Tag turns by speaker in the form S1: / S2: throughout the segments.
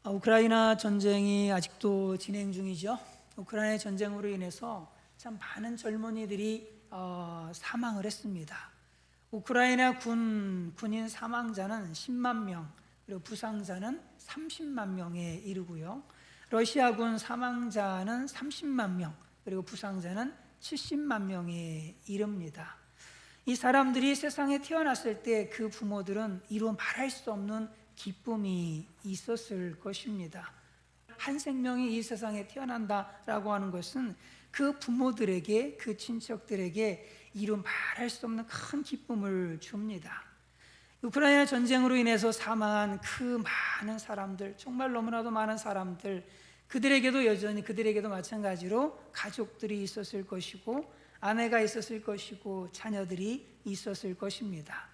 S1: 우크라이나 전쟁이 아직도 진행 중이죠. 우크라이나 전쟁으로 인해서 참 많은 젊은이들이 사망을 했습니다. 우크라이나 군인 사망자는 10만 명, 그리고 부상자는 30만 명에 이르고요. 러시아군 사망자는 30만 명, 그리고 부상자는 70만 명에 이릅니다. 이 사람들이 세상에 태어났을 때 그 부모들은 이루 말할 수 없는 기쁨이 있었을 것입니다. 한 생명이 이 세상에 태어난다라고 하는 것은 그 부모들에게, 그 친척들에게 이루 말할 수 없는 큰 기쁨을 줍니다. 우크라이나 전쟁으로 인해서 사망한 그 많은 사람들, 정말 너무나도 많은 사람들, 그들에게도 마찬가지로 가족들이 있었을 것이고, 아내가 있었을 것이고, 자녀들이 있었을 것입니다.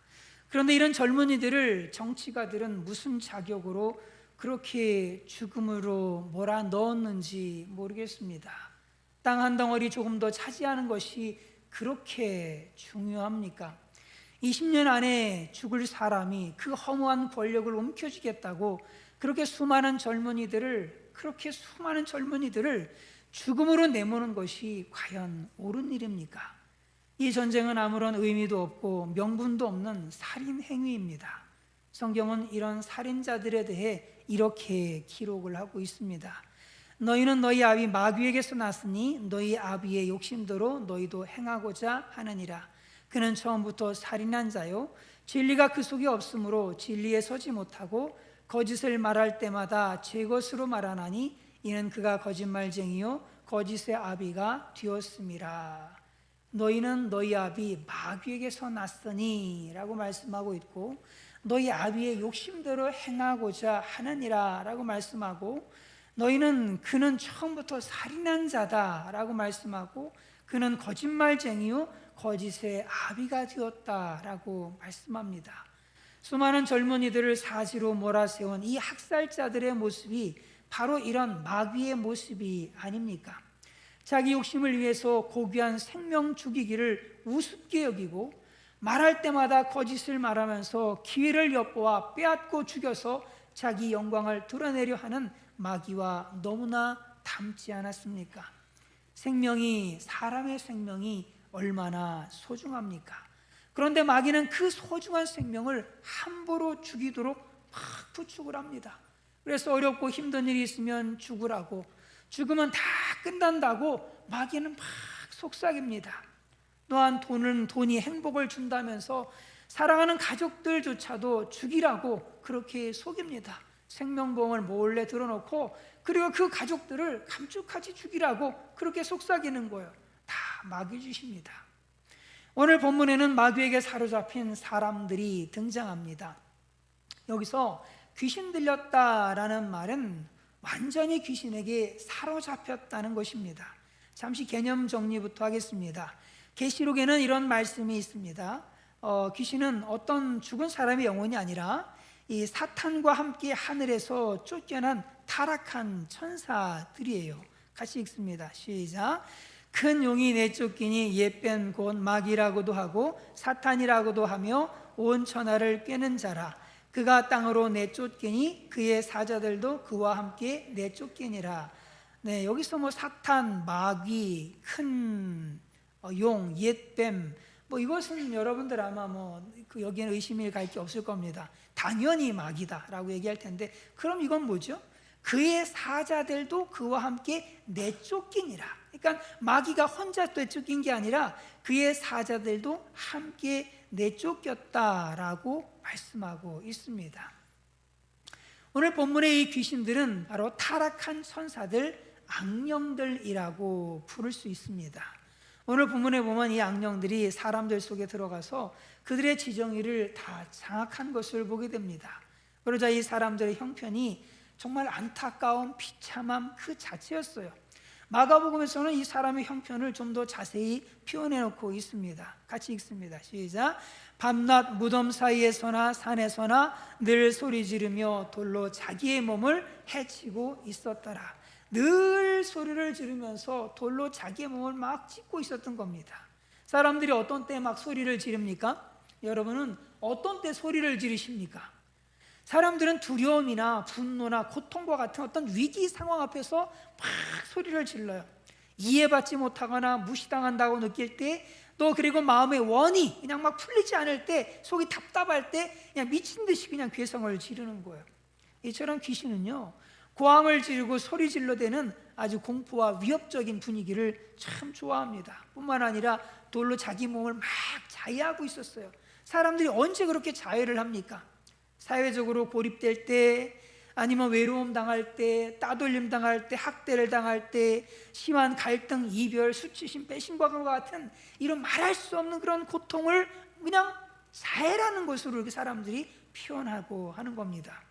S1: 그런데 이런 젊은이들을 정치가들은 무슨 자격으로 그렇게 죽음으로 몰아넣었는지 모르겠습니다. 땅 한 덩어리 조금 더 차지하는 것이 그렇게 중요합니까? 20년 안에 죽을 사람이 그 허무한 권력을 움켜쥐겠다고 그렇게 수많은 젊은이들을 죽음으로 내모는 것이 과연 옳은 일입니까? 이 전쟁은 아무런 의미도 없고 명분도 없는 살인 행위입니다. 성경은 이런 살인자들에 대해 이렇게 기록을 하고 있습니다. 너희는 너희 아비 마귀에게서 났으니 너희 아비의 욕심대로 너희도 행하고자 하느니라. 그는 처음부터 살인한 자요, 진리가 그 속에 없으므로 진리에 서지 못하고 거짓을 말할 때마다 제 것으로 말하나니 이는 그가 거짓말쟁이요 거짓의 아비가 되었음이라. 너희는 너희 아비 마귀에게서 났으니 라고 말씀하고 있고, 너희 아비의 욕심대로 행하고자 하느니라 라고 말씀하고, 그는 처음부터 살인한 자다 라고 말씀하고, 그는 거짓말쟁이요 거짓의 아비가 되었다 라고 말씀합니다. 수많은 젊은이들을 사지로 몰아세운 이 학살자들의 모습이 바로 이런 마귀의 모습이 아닙니까? 자기 욕심을 위해서 고귀한 생명 죽이기를 우습게 여기고, 말할 때마다 거짓을 말하면서 기회를 엿보아 빼앗고 죽여서 자기 영광을 드러내려 하는 마귀와 너무나 닮지 않았습니까? 사람의 생명이 얼마나 소중합니까? 그런데 마귀는 그 소중한 생명을 함부로 죽이도록 막 부축을 합니다. 그래서 어렵고 힘든 일이 있으면 죽으라고, 죽으면 다 끝난다고 마귀는 막 속삭입니다. 또한 돈이 행복을 준다면서 사랑하는 가족들조차도 죽이라고 그렇게 속입니다. 생명보험을 몰래 들어놓고, 그리고 그 가족들을 감쪽같이 죽이라고 그렇게 속삭이는 거예요. 다 마귀 짓입니다. 오늘 본문에는 마귀에게 사로잡힌 사람들이 등장합니다. 여기서 귀신 들렸다라는 말은 완전히 귀신에게 사로잡혔다는 것입니다. 잠시 개념 정리부터 하겠습니다. 계시록에는 이런 말씀이 있습니다. 귀신은 어떤 죽은 사람의 영혼이 아니라 이 사탄과 함께 하늘에서 쫓겨난 타락한 천사들이에요. 같이 읽습니다. 시작. 큰 용이 내쫓기니 옛뱀 곧 마귀라고도 하고 사탄이라고도 하며 온 천하를 꿰는 자라. 그가 땅으로 내쫓기니 그의 사자들도 그와 함께 내쫓기니라. 네, 여기서 사탄, 마귀, 큰 용, 옛뱀, 이것은 여러분들 아마 여기에는 의심이 갈 게 없을 겁니다. 당연히 마귀다라고 얘기할 텐데, 그럼 이건 뭐죠? 그의 사자들도 그와 함께 내쫓기니라. 그러니까 마귀가 혼자 내쫓긴 게 아니라 그의 사자들도 함께 내쫓겼다라고 말씀하고 있습니다. 오늘 본문의 이 귀신들은 바로 타락한 천사들, 악령들이라고 부를 수 있습니다. 오늘 본문에 보면 이 악령들이 사람들 속에 들어가서 그들의 지정의를 다 장악한 것을 보게 됩니다. 그러자 이 사람들의 형편이 정말 안타까운 비참함 그 자체였어요. 마가복음에서는 이 사람의 형편을 좀 더 자세히 표현해 놓고 있습니다. 같이 읽습니다. 시작. 밤낮 무덤 사이에서나 산에서나 늘 소리 지르며 돌로 자기의 몸을 해치고 있었더라. 늘 소리를 지르면서 돌로 자기의 몸을 막 찢고 있었던 겁니다. 사람들이 어떤 때 막 소리를 지릅니까? 여러분은 어떤 때 소리를 지르십니까? 사람들은 두려움이나 분노나 고통과 같은 어떤 위기 상황 앞에서 막 소리를 질러요. 이해받지 못하거나 무시당한다고 느낄 때, 또 그리고 마음의 원이 그냥 막 풀리지 않을 때, 속이 답답할 때 그냥 미친 듯이 그냥 괴성을 지르는 거예요. 이처럼 귀신은요, 고함을 지르고 소리 질러대는 아주 공포와 위협적인 분위기를 참 좋아합니다. 뿐만 아니라 돌로 자기 몸을 막 자해하고 있었어요. 사람들이 언제 그렇게 자해를 합니까? 사회적으로 고립될 때, 아니면 외로움 당할 때, 따돌림 당할 때, 학대를 당할 때, 심한 갈등, 이별, 수치심, 배신과 같은 이런 말할 수 없는 그런 고통을 그냥 자해라는 것으로 이렇게 사람들이 표현하고 하는 겁니다.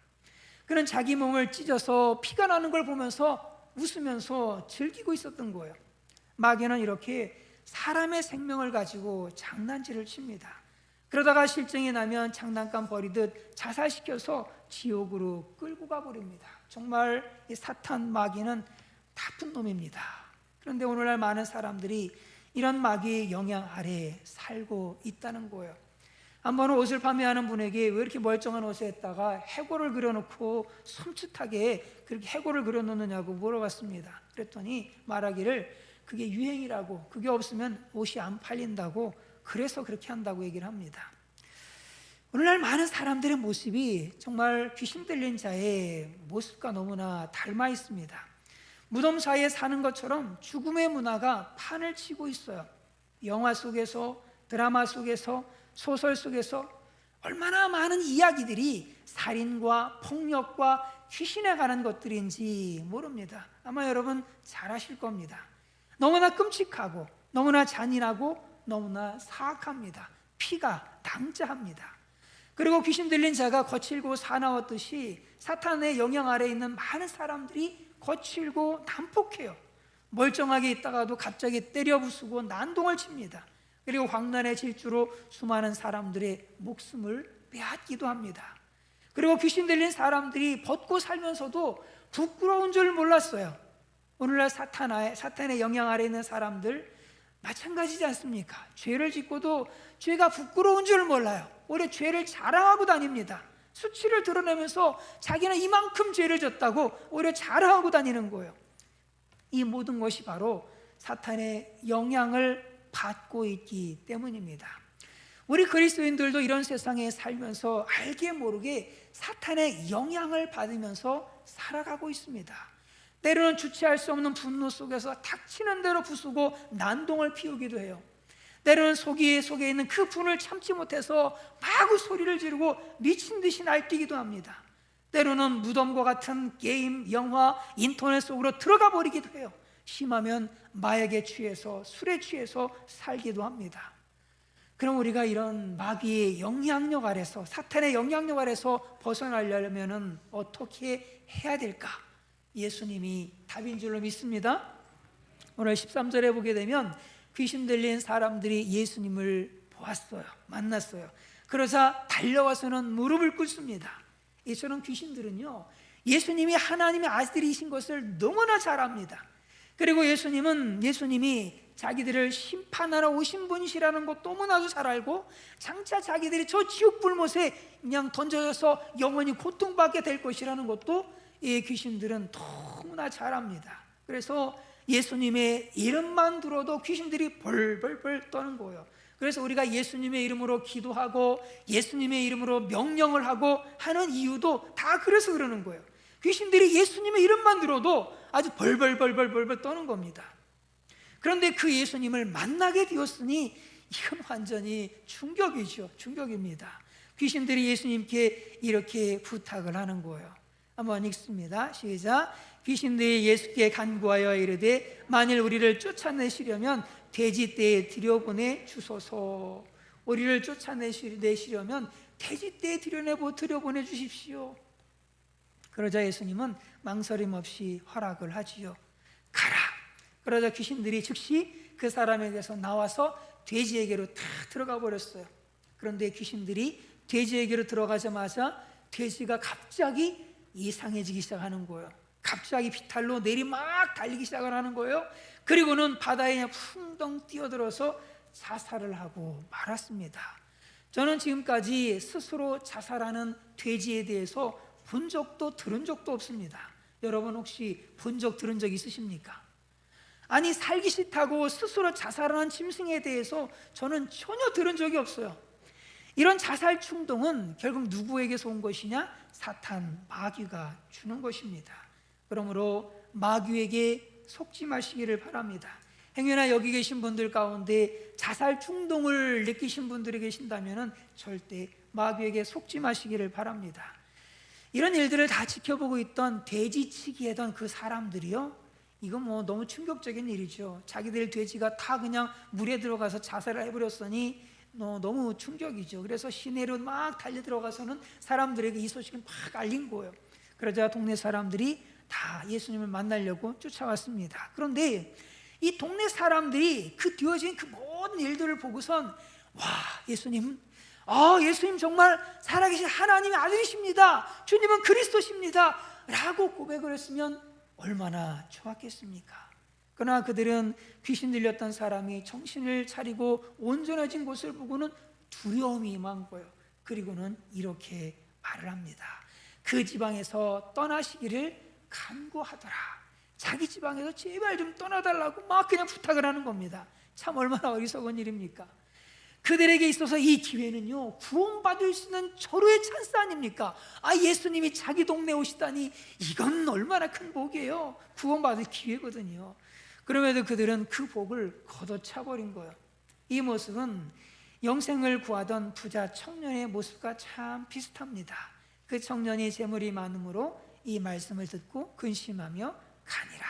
S1: 그는 자기 몸을 찢어서 피가 나는 걸 보면서 웃으면서 즐기고 있었던 거예요. 마귀는 이렇게 사람의 생명을 가지고 장난질을 칩니다. 그러다가 실증이 나면 장난감 버리듯 자살시켜서 지옥으로 끌고 가버립니다. 정말 이 사탄 마귀는 나쁜 놈입니다. 그런데 오늘날 많은 사람들이 이런 마귀의 영향 아래에 살고 있다는 거예요. 한 번은 옷을 판매하는 분에게 왜 이렇게 멀쩡한 옷에 했다가 해골을 그려놓고 섬찟하게 그렇게 해골을 그려놓느냐고 물어봤습니다. 그랬더니 말하기를 그게 유행이라고, 그게 없으면 옷이 안 팔린다고, 그래서 그렇게 한다고 얘기를 합니다. 오늘날 많은 사람들의 모습이 정말 귀신 들린 자의 모습과 너무나 닮아 있습니다. 무덤 사이에 사는 것처럼 죽음의 문화가 판을 치고 있어요. 영화 속에서, 드라마 속에서, 소설 속에서 얼마나 많은 이야기들이 살인과 폭력과 귀신에 관한 것들인지 모릅니다. 아마 여러분 잘 아실 겁니다. 너무나 끔찍하고 너무나 잔인하고 너무나 사악합니다. 피가 낭자합니다. 그리고 귀신 들린 자가 거칠고 사나웠듯이 사탄의 영향 아래에 있는 많은 사람들이 거칠고 난폭해요. 멀쩡하게 있다가도 갑자기 때려 부수고 난동을 칩니다. 그리고 광란의 질주로 수많은 사람들의 목숨을 빼앗기도 합니다. 그리고 귀신 들린 사람들이 벗고 살면서도 부끄러운 줄 몰랐어요. 오늘날 사탄의 영향 아래에 있는 사람들 마찬가지지 않습니까? 죄를 짓고도 죄가 부끄러운 줄 몰라요. 오히려 죄를 자랑하고 다닙니다. 수치를 드러내면서 자기는 이만큼 죄를 졌다고 오히려 자랑하고 다니는 거예요. 이 모든 것이 바로 사탄의 영향을 받고 있기 때문입니다. 우리 그리스도인들도 이런 세상에 살면서 알게 모르게 사탄의 영향을 받으면서 살아가고 있습니다. 때로는 주체할 수 없는 분노 속에서 닥치는 대로 부수고 난동을 피우기도 해요. 때로는 속에 있는 그 분을 참지 못해서 마구 소리를 지르고 미친 듯이 날뛰기도 합니다. 때로는 무덤과 같은 게임, 영화, 인터넷 속으로 들어가 버리기도 해요. 심하면 마약에 취해서, 술에 취해서 살기도 합니다. 그럼 우리가 이런 마귀의 영향력 아래서, 사탄의 영향력 아래서 벗어나려면 어떻게 해야 될까? 예수님이 답인 줄로 믿습니다. 오늘 13절에 보게 되면 귀신 들린 사람들이 예수님을 보았어요. 만났어요. 그러자 달려와서는 무릎을 꿇습니다. 이처럼 귀신들은요, 예수님이 하나님의 아들이신 것을 너무나 잘 압니다. 그리고 예수님이 자기들을 심판하러 오신 분이시라는 것 너무나도 잘 알고, 장차 자기들이 저 지옥 불못에 그냥 던져져서 영원히 고통받게 될 것이라는 것도 이 귀신들은 너무나 잘 압니다. 그래서 예수님의 이름만 들어도 귀신들이 벌벌벌 떠는 거예요. 그래서 우리가 예수님의 이름으로 기도하고 예수님의 이름으로 명령을 하고 하는 이유도 다 그래서 그러는 거예요. 귀신들이 예수님의 이름만 들어도 아주 벌벌벌벌벌 떠는 겁니다. 그런데 그 예수님을 만나게 되었으니 이건 완전히 충격이죠. 충격입니다. 귀신들이 예수님께 이렇게 부탁을 하는 거예요. 한번 읽습니다. 시작. 귀신들이 예수께 간구하여 이르되 만일 우리를 쫓아내시려면 돼지떼에 들여보내 주소서. 우리를 쫓아내시려면 돼지떼에 들여보내 주십시오. 그러자 예수님은 망설임 없이 허락을 하지요. 가라. 그러자 귀신들이 즉시 그 사람에게서 나와서 돼지에게로 다 들어가 버렸어요. 그런데 귀신들이 돼지에게로 들어가자마자 돼지가 갑자기 이상해지기 시작하는 거예요. 갑자기 비탈로 내리막 달리기 시작을 하는 거예요. 그리고는 바다에 풍덩 뛰어들어서 자살을 하고 말았습니다. 저는 지금까지 스스로 자살하는 돼지에 대해서 본 적도 들은 적도 없습니다. 여러분 혹시 본 적 들은 적 있으십니까? 아니, 살기 싫다고 스스로 자살하는 짐승에 대해서 저는 전혀 들은 적이 없어요. 이런 자살 충동은 결국 누구에게서 온 것이냐? 사탄, 마귀가 주는 것입니다. 그러므로 마귀에게 속지 마시기를 바랍니다. 행여나 여기 계신 분들 가운데 자살 충동을 느끼신 분들이 계신다면 절대 마귀에게 속지 마시기를 바랍니다. 이런 일들을 다 지켜보고 있던 돼지치기 하던 그 사람들이요, 이건 뭐 너무 충격적인 일이죠. 자기들 돼지가 다 그냥 물에 들어가서 자살을 해버렸으니 너무 충격이죠. 그래서 시내로 막 달려 들어가서는 사람들에게 이 소식을 막 알린 거예요. 그러자 동네 사람들이 다 예수님을 만나려고 쫓아왔습니다. 그런데 이 동네 사람들이 그 뒤어진 그 모든 일들을 보고선 와, 예수님 정말 살아계신 하나님의 아들이십니다. 주님은 그리스도십니다 라고 고백을 했으면 얼마나 좋았겠습니까? 그러나 그들은 귀신 들렸던 사람이 정신을 차리고 온전해진 곳을 보고는 두려움이 임한 거예요. 그리고는 이렇게 말을 합니다. 그 지방에서 떠나시기를 간구하더라. 자기 지방에서 제발 좀 떠나달라고 막 그냥 부탁을 하는 겁니다. 참 얼마나 어리석은 일입니까? 그들에게 있어서 이 기회는요, 구원받을 수 있는 절호의 찬스 아닙니까? 예수님이 자기 동네에 오시다니 이건 얼마나 큰 복이에요. 구원받을 기회거든요. 그럼에도 그들은 그 복을 걷어차버린 거예요. 이 모습은 영생을 구하던 부자 청년의 모습과 참 비슷합니다. 그 청년이 재물이 많으므로 이 말씀을 듣고 근심하며 가니라.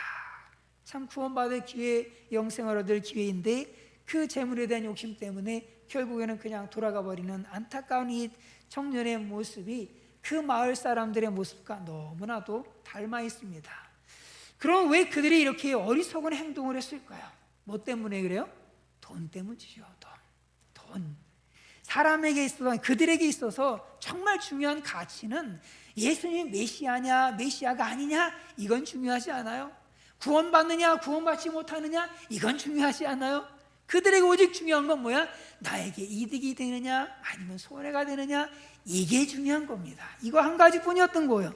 S1: 참 구원받을 기회, 영생을 얻을 기회인데 그 재물에 대한 욕심 때문에 결국에는 그냥 돌아가 버리는 안타까운 이 청년의 모습이 그 마을 사람들의 모습과 너무나도 닮아 있습니다. 그럼 왜 그들이 이렇게 어리석은 행동을 했을까요? 뭐 때문에 그래요? 돈 때문이죠. 돈. 사람에게 있어서, 그들에게 있어서 정말 중요한 가치는 예수님이 메시아냐 메시아가 아니냐, 이건 중요하지 않아요. 구원받느냐 구원받지 못하느냐, 이건 중요하지 않아요. 그들에게 오직 중요한 건 뭐야? 나에게 이득이 되느냐 아니면 손해가 되느냐, 이게 중요한 겁니다. 이거 한 가지뿐이었던 거예요.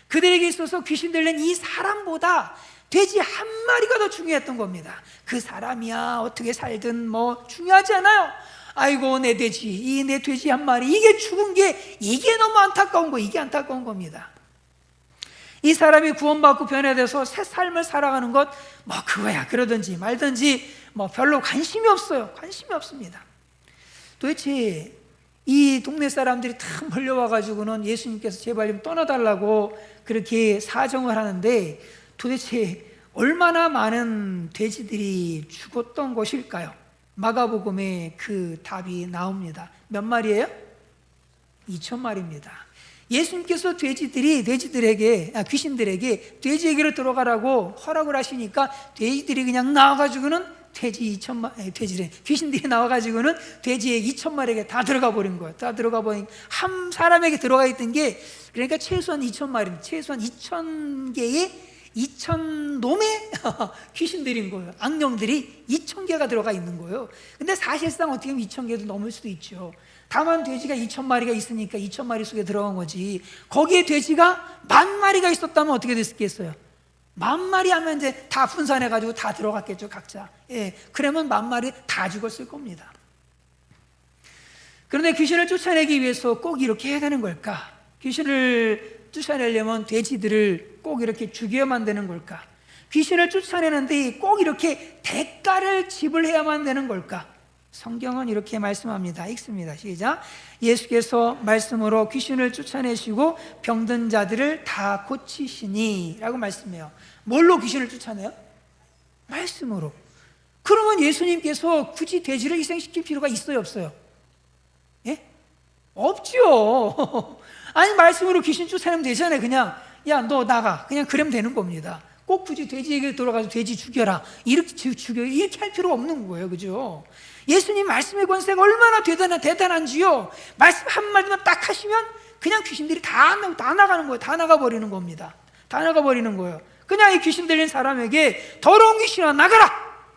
S1: 그들에게 있어서 귀신 들린 이 사람보다 돼지 한 마리가 더 중요했던 겁니다. 그 사람이야 어떻게 살든 뭐 중요하지 않아요. 아이고 내 돼지, 내 돼지 한 마리, 이게 죽은 게, 이게 너무 안타까운 거, 이게 안타까운 겁니다. 이 사람이 구원받고 변화돼서 새 삶을 살아가는 것, 뭐 그거야 그러든지 말든지 뭐 별로 관심이 없어요. 관심이 없습니다. 도대체 이 동네 사람들이 다 몰려와가지고는 예수님께서 제발 좀 떠나달라고 그렇게 사정을 하는데 도대체 얼마나 많은 돼지들이 죽었던 것일까요? 마가복음에 그 답이 나옵니다. 몇 마리예요? 2,000마리입니다. 예수님께서 귀신들에게 돼지에게로 들어가라고 허락을 하시니까 돼지들이 그냥 나와가지고는 귀신들이 나와가지고는 돼지의 2,000마리에게 다 들어가 버린 거예요. 다 들어가 버린, 한 사람에게 들어가 있던 게 그러니까 최소한 2,000마리, 최소한 2,000개의 2,000놈의 귀신들인 거예요. 악령들이 2,000개가 들어가 있는 거예요. 근데 사실상 어떻게 보면 2,000개도 넘을 수도 있죠. 다만 돼지가 2,000마리가 있으니까 2,000마리 속에 들어간 거지, 거기에 돼지가 10,000마리가 있었다면 어떻게 됐겠어요? 10,000마리 하면 이제 다 분산해가지고 다 들어갔겠죠, 각자. 그러면 10,000마리 다 죽었을 겁니다. 그런데 귀신을 쫓아내기 위해서 꼭 이렇게 해야 되는 걸까? 귀신을 쫓아내려면 돼지들을 꼭 이렇게 죽여야만 되는 걸까? 귀신을 쫓아내는데 꼭 이렇게 대가를 지불해야만 되는 걸까? 성경은 이렇게 말씀합니다. 읽습니다. 시작. 예수께서 말씀으로 귀신을 쫓아내시고 병든 자들을 다 고치시니 라고 말씀해요. 뭘로 귀신을 쫓아내요? 말씀으로. 그러면 예수님께서 굳이 돼지를 희생시킬 필요가 있어요, 없어요? 예? 없죠. 아니, 말씀으로 귀신 쫓아내면 되잖아요. 그냥 야 너 나가, 그냥 그러면 되는 겁니다. 꼭 굳이 돼지에게 돌아가서 돼지 죽여라, 이렇게 할 필요가 없는 거예요. 그죠? 예수님 말씀의 권세가 얼마나 대단한지요. 말씀 한마디만 딱 하시면 그냥 귀신들이 다 나가는 거예요. 다 나가버리는 겁니다. 다 나가버리는 거예요. 그냥 이 귀신 들린 사람에게 더러운 귀신아 나가라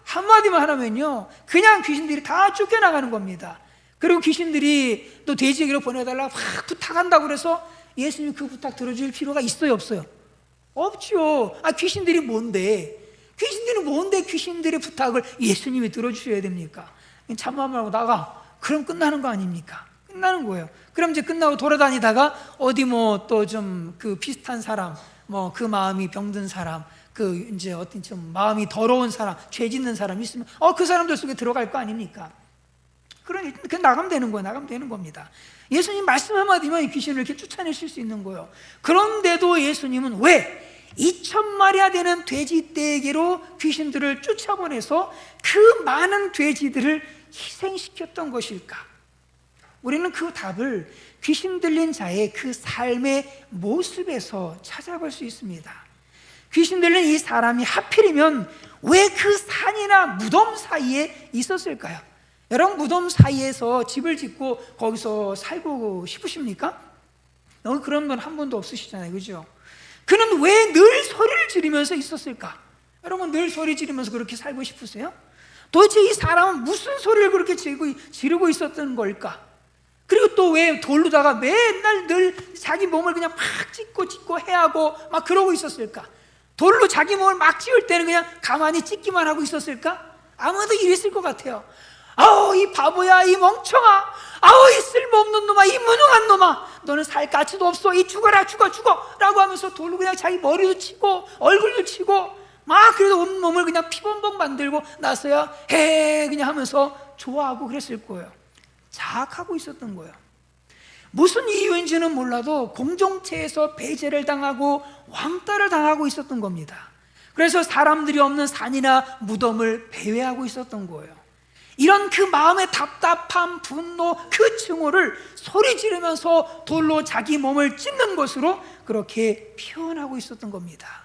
S1: 한마디만 하면요, 그냥 귀신들이 다 쫓겨나가는 겁니다. 그리고 귀신들이 또 돼지에게로 보내달라고 막 부탁한다고 그래서 예수님이 그 부탁 들어줄 필요가 있어요, 없어요? 없죠. 귀신들이 뭔데? 귀신들의 부탁을 예수님이 들어주셔야 됩니까? 참아하고 나가. 그럼 끝나는 거 아닙니까? 끝나는 거예요. 그럼 이제 끝나고 돌아다니다가 어디 뭐 또 좀 그 비슷한 사람, 뭐 그 마음이 병든 사람, 그 이제 어떤 좀 마음이 더러운 사람, 죄 짓는 사람 있으면 그 사람들 속에 들어갈 거 아닙니까? 그러니 그 나가면 되는 거예요. 나가면 되는 겁니다. 예수님 말씀 한마디면 귀신을 이렇게 쫓아내실 수 있는 거예요. 그런데도 예수님은 왜 2,000마리나 되는 돼지떼에게로 귀신들을 쫓아보내서 그 많은 돼지들을 희생시켰던 것일까? 우리는 그 답을 귀신 들린 자의 그 삶의 모습에서 찾아볼 수 있습니다. 귀신 들린 이 사람이 하필이면 왜 그 산이나 무덤 사이에 있었을까요? 여러분, 무덤 사이에서 집을 짓고 거기서 살고 싶으십니까? 여기 그런 분 한 분도 없으시잖아요, 그죠? 그는 왜 늘 소리를 지르면서 있었을까? 여러분, 늘 소리 지르면서 그렇게 살고 싶으세요? 도대체 이 사람은 무슨 소리를 그렇게 지르고 있었던 걸까? 그리고 또 왜 돌로다가 맨날 늘 자기 몸을 그냥 막 찢고 해하고 막 그러고 있었을까? 돌로 자기 몸을 막 찌을 때는 그냥 가만히 찢기만 하고 있었을까? 아무도 이랬을 것 같아요. 아우, 이 바보야, 이 멍청아, 아우, 이 쓸모없는 놈아, 이 무능한 놈아, 너는 살 가치도 없어, 이 죽어라, 죽어 라고 하면서 돌로 그냥 자기 머리도 치고 얼굴도 치고 막 그래도 온몸을 그냥 피범벅 만들고 나서야 해 그냥 하면서 좋아하고 그랬을 거예요. 자학하고 있었던 거예요. 무슨 이유인지는 몰라도 공동체에서 배제를 당하고 왕따를 당하고 있었던 겁니다. 그래서 사람들이 없는 산이나 무덤을 배회하고 있었던 거예요. 이런 그 마음의 답답함, 분노, 그 증오를 소리 지르면서 돌로 자기 몸을 찢는 것으로 그렇게 표현하고 있었던 겁니다.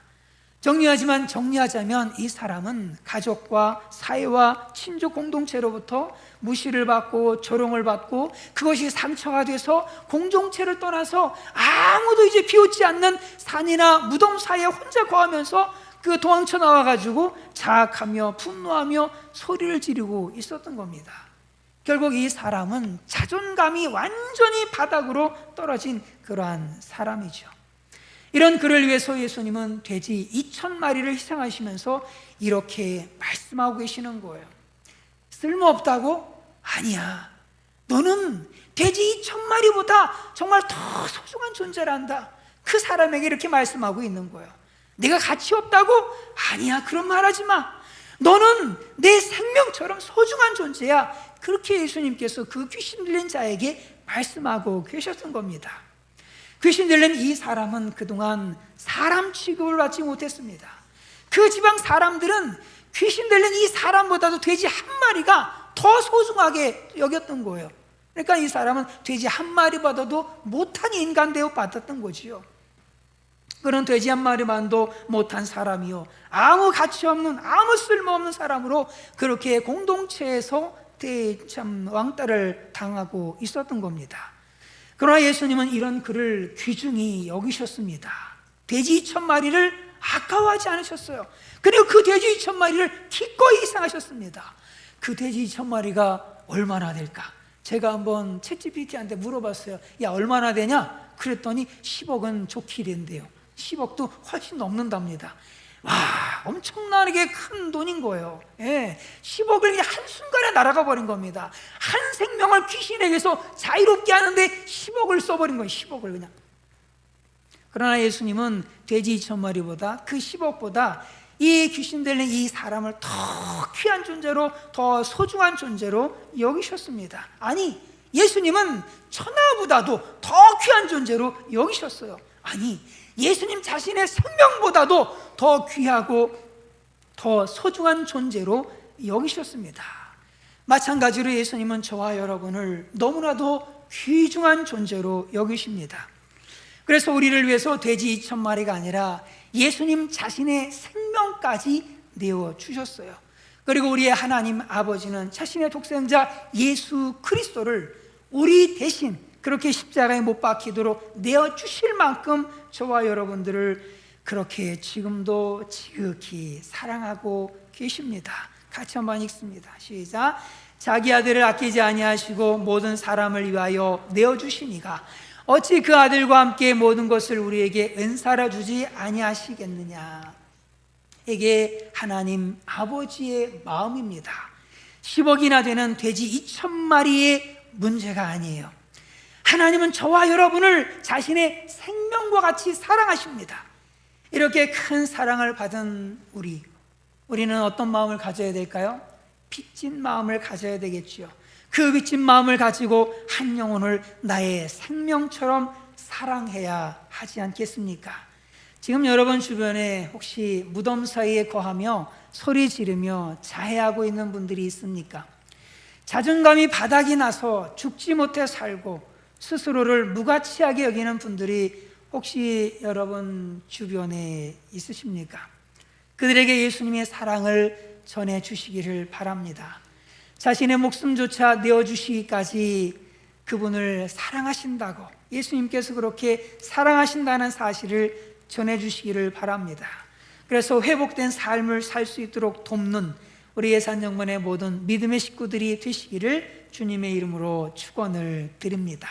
S1: 정리하자면 이 사람은 가족과 사회와 친족 공동체로부터 무시를 받고 조롱을 받고 그것이 상처가 돼서 공동체를 떠나서 아무도 이제 비웃지 않는 산이나 무덤 사이에 혼자 거하면서 그 도망쳐 나와가지고 자학하며 분노하며 소리를 지르고 있었던 겁니다. 결국 이 사람은 자존감이 완전히 바닥으로 떨어진 그러한 사람이죠. 이런 그를 위해서 예수님은 돼지 2,000마리를 희생하시면서 이렇게 말씀하고 계시는 거예요. 쓸모없다고? 아니야. 너는 돼지 2,000마리보다 정말 더 소중한 존재란다. 그 사람에게 이렇게 말씀하고 있는 거예요. 내가 가치 없다고? 아니야, 그런 말 하지 마. 너는 내 생명처럼 소중한 존재야. 그렇게 예수님께서 그 귀신 들린 자에게 말씀하고 계셨던 겁니다. 귀신 들린 이 사람은 그동안 사람 취급을 받지 못했습니다. 그 지방 사람들은 귀신 들린 이 사람보다도 돼지 한 마리가 더 소중하게 여겼던 거예요. 그러니까 이 사람은 돼지 한 마리보다도 못한 인간 대우 받았던 거지요. 그런 돼지 한 마리만도 못한 사람이요, 아무 가치 없는, 아무 쓸모없는 사람으로 그렇게 공동체에서 참 왕따를 당하고 있었던 겁니다. 그러나 예수님은 이런 그를 귀중히 여기셨습니다. 돼지 2,000마리를 아까워하지 않으셨어요. 그리고 그 돼지 2,000마리를 기꺼이 희생하셨습니다. 그 돼지 2,000마리가 얼마나 될까? 제가 한번 챗GPT한테 물어봤어요. 야, 얼마나 되냐? 그랬더니 10억은 좋기랜데요. 10억도 훨씬 넘는답니다. 와, 엄청나게 큰 돈인 거예요. 예, 10억을 그냥 한순간에 날아가 버린 겁니다. 한 생명을 귀신에게서 자유롭게 하는데 10억을 써버린 거예요. 10억을 그냥. 그러나 예수님은 돼지 2,000마리보다 그 10억보다 이 귀신 들린 이 사람을 더 귀한 존재로, 더 소중한 존재로 여기셨습니다. 아니, 예수님은 천하보다도 더 귀한 존재로 여기셨어요. 아니, 예수님 자신의 생명보다도 더 귀하고 더 소중한 존재로 여기셨습니다. 마찬가지로 예수님은 저와 여러분을 너무나도 귀중한 존재로 여기십니다. 그래서 우리를 위해서 돼지 2,000마리가 아니라 예수님 자신의 생명까지 내어주셨어요. 그리고 우리의 하나님 아버지는 자신의 독생자 예수 그리스도를 우리 대신 그렇게 십자가에 못 박히도록 내어주실 만큼 저와 여러분들을 그렇게 지금도 지극히 사랑하고 계십니다. 같이 한번 읽습니다. 시작. 자기 아들을 아끼지 아니하시고 모든 사람을 위하여 내어주시니가 어찌 그 아들과 함께 모든 것을 우리에게 은사로 주지 아니하시겠느냐. 이게 하나님 아버지의 마음입니다. 10억이나 되는 돼지 2,000마리의 문제가 아니에요. 하나님은 저와 여러분을 자신의 생명과 같이 사랑하십니다. 이렇게 큰 사랑을 받은 우리는 어떤 마음을 가져야 될까요? 빚진 마음을 가져야 되겠지요. 그 빚진 마음을 가지고 한 영혼을 나의 생명처럼 사랑해야 하지 않겠습니까? 지금 여러분 주변에 혹시 무덤 사이에 거하며 소리 지르며 자해하고 있는 분들이 있습니까? 자존감이 바닥이 나서 죽지 못해 살고 스스로를 무가치하게 여기는 분들이 혹시 여러분 주변에 있으십니까? 그들에게 예수님의 사랑을 전해 주시기를 바랍니다. 자신의 목숨조차 내어주시기까지 그분을 사랑하신다고, 예수님께서 그렇게 사랑하신다는 사실을 전해 주시기를 바랍니다. 그래서 회복된 삶을 살 수 있도록 돕는 우리 예산정문의 모든 믿음의 식구들이 되시기를 주님의 이름으로 축원을 드립니다.